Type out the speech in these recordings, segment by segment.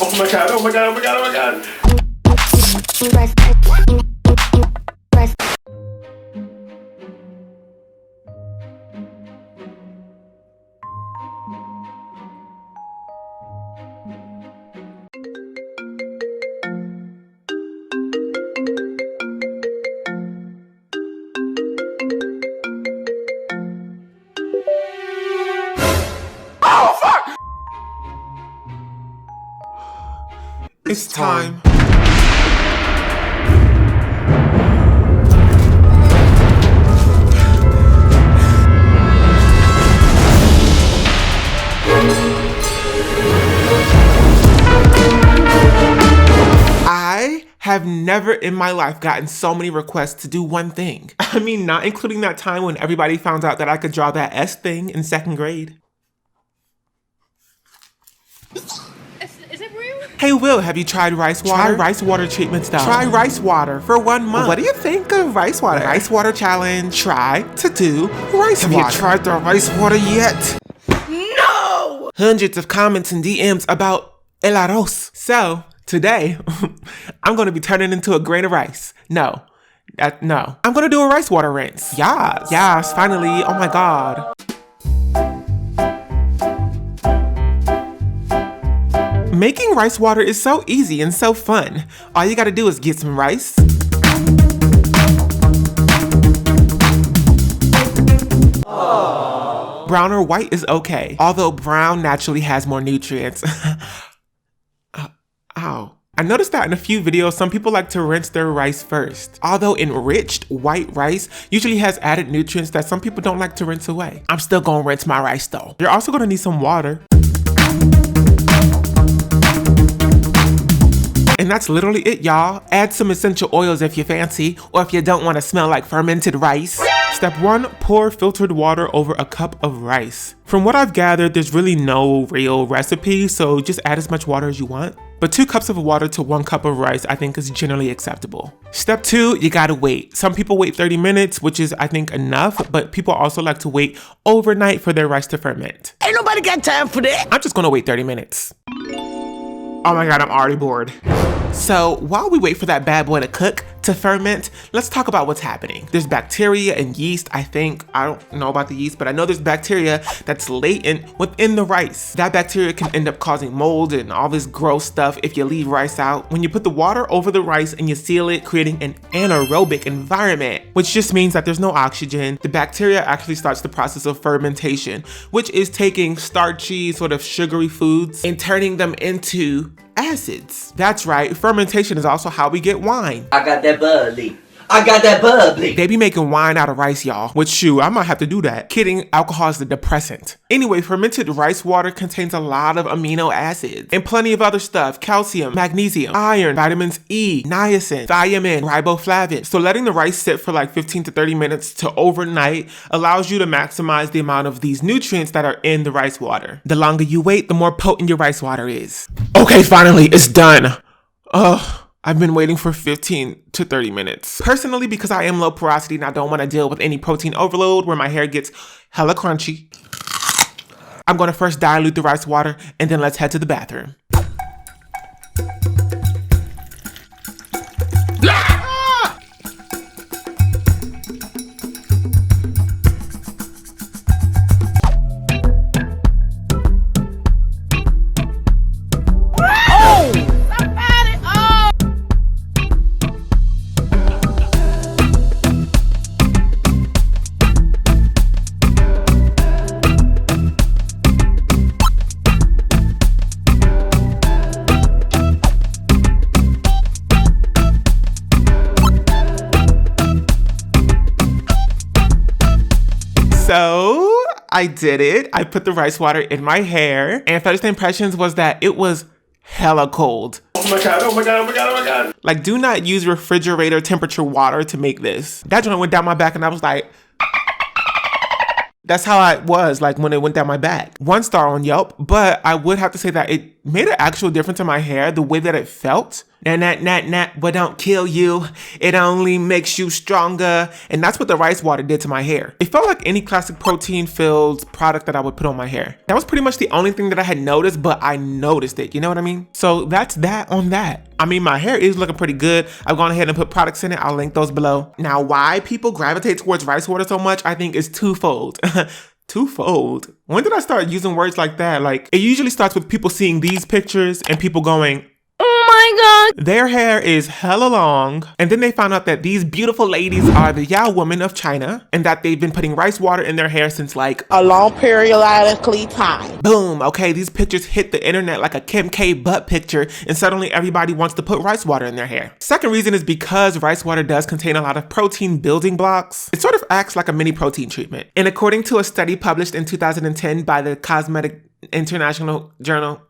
Oh my god, oh my god, oh my god, oh my god. Oh fuck! It's time. I have never in my life gotten so many requests to do one thing. I mean, not including that time when everybody found out that I could draw that S thing in 2nd grade. Is it real? Hey Will, have you tried rice water? Try rice water treatments though. Try rice water for 1 month. What do you think of rice water? Rice water challenge. Try to do rice water. Have you tried the rice water yet? No! Hundreds of comments and DMs about el arroz. So today, I'm gonna be turning into a grain of rice. No. I'm gonna do a rice water rinse. Yes, finally. Oh my god. Making rice water is so easy and so fun. All you gotta do is get some rice, brown or white is okay, although brown naturally has more nutrients. Ow. I noticed that in a few videos, some people like to rinse their rice first. Although enriched white rice usually has added nutrients that some people don't like to rinse away. I'm still gonna rinse my rice though. You're also gonna need some water. And that's literally it, y'all. Add some essential oils if you fancy, or if you don't want to smell like fermented rice. Step 1, pour filtered water over a cup of rice. From what I've gathered, there's really no real recipe, so just add as much water as you want. But 2 cups of water to 1 cup of rice I think is generally acceptable. Step 2, you gotta wait. Some people wait 30 minutes, which is I think enough, but people also like to wait overnight for their rice to ferment. Ain't nobody got time for that. I'm just gonna wait 30 minutes. Oh my god, I'm already bored. So while we wait for that bad boy to cook, to ferment, let's talk about what's happening. There's bacteria and yeast, I think. I don't know about the yeast, but I know there's bacteria that's latent within the rice. That bacteria can end up causing mold and all this gross stuff if you leave rice out. When you put the water over the rice and you seal it, creating an anaerobic environment, which just means that there's no oxygen, the bacteria actually starts the process of fermentation, which is taking starchy, sort of sugary foods and turning them into acids. That's right, fermentation is also how we get wine. I got that bubbly. I got that bubbly. They be making wine out of rice, y'all. Which, shoot, I might have to do that. Kidding, alcohol is the depressant. Anyway, fermented rice water contains a lot of amino acids and plenty of other stuff. Calcium, magnesium, iron, vitamins E, niacin, thiamine, riboflavin. So letting the rice sit for like 15 to 30 minutes to overnight allows you to maximize the amount of these nutrients that are in the rice water. The longer you wait, the more potent your rice water is. Okay, finally, it's done. Ugh. I've been waiting for 15 to 30 minutes. Personally, because I am low porosity and I don't want to deal with any protein overload where my hair gets hella crunchy, I'm going to first dilute the rice water and then let's head to the bathroom. So I did it. I put the rice water in my hair, and first impressions was that it was hella cold. Oh my god, oh my god, oh my god, oh my god. Like, do not use refrigerator temperature water to make this. That joint went down my back and I was like, that's how I was like when it went down my back. 1 star on Yelp, but I would have to say that it it made an actual difference in my hair, the way that it felt. But don't kill you. It only makes you stronger. And that's what the rice water did to my hair. It felt like any classic protein-filled product that I would put on my hair. That was pretty much the only thing that I had noticed, but I noticed it. You know what I mean? So that's that on that. I mean, my hair is looking pretty good. I've gone ahead and put products in it. I'll link those below. Now, why people gravitate towards rice water so much, I think is twofold. Twofold? When did I start using words like that? Like, it usually starts with people seeing these pictures and people going, Oh my god! their hair is hella long, and then they found out that these beautiful ladies are the Yao women of China, and that they've been putting rice water in their hair since like a long periodically time. boom, okay, these pictures hit the internet like a Kim K butt picture, and suddenly everybody wants to put rice water in their hair. Second reason is because rice water does contain a lot of protein building blocks. It sort of acts like a mini protein treatment. And according to a study published in 2010 by the Cosmetic International Journal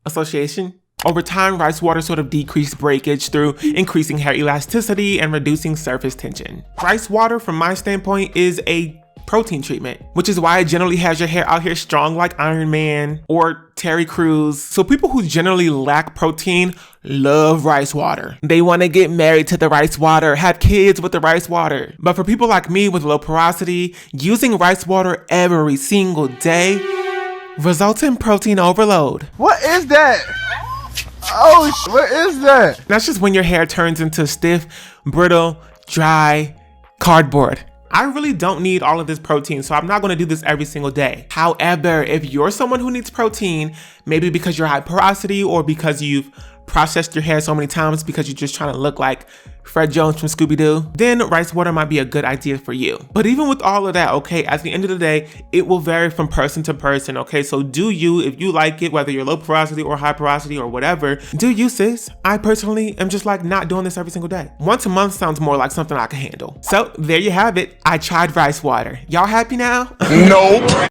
Association, over time, rice water sort of decreased breakage through increasing hair elasticity and reducing surface tension. Rice water, from my standpoint, is a protein treatment, which is why it generally has your hair out here strong like Iron Man or Terry Crews. So people who generally lack protein love rice water. They want to get married to the rice water, have kids with the rice water. But for people like me with low porosity, using rice water every single day results in protein overload. What is that? Oh, what is that? That's just when your hair turns into stiff, brittle, dry cardboard. I really don't need all of this protein, so I'm not gonna do this every single day. However, if you're someone who needs protein, maybe because you're high porosity or because you've processed your hair so many times because you're just trying to look like Fred Jones from Scooby-Doo, then rice water might be a good idea for you. But even with all of that, okay, at the end of the day, it will vary from person to person, okay? So do you, if you like it, whether you're low porosity or high porosity or whatever, do you, sis? I personally am just like not doing this every single day. Once a month sounds more like something I can handle. So there you have it. I tried rice water. Y'all happy now? Nope.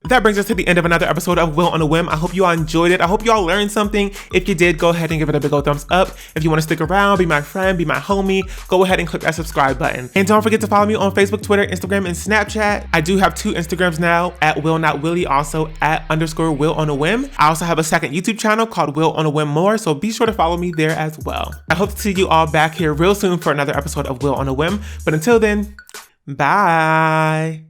That brings us to the end of another episode of Will on a Whim. I hope you all enjoyed it. I hope you all learned something. If you did, go ahead and give it a big old thumbs up. If you want to stick around, be my friend, be my homie, go ahead and click that subscribe button. And don't forget to follow me on Facebook, Twitter, Instagram, and Snapchat. I do have 2 Instagrams now, at WillNotWilly, also at _WillOnAWhim. I also have a second YouTube channel called WillOnAWhim More, so be sure to follow me there as well. I hope to see you all back here real soon for another episode of Will on a Whim. But until then, bye.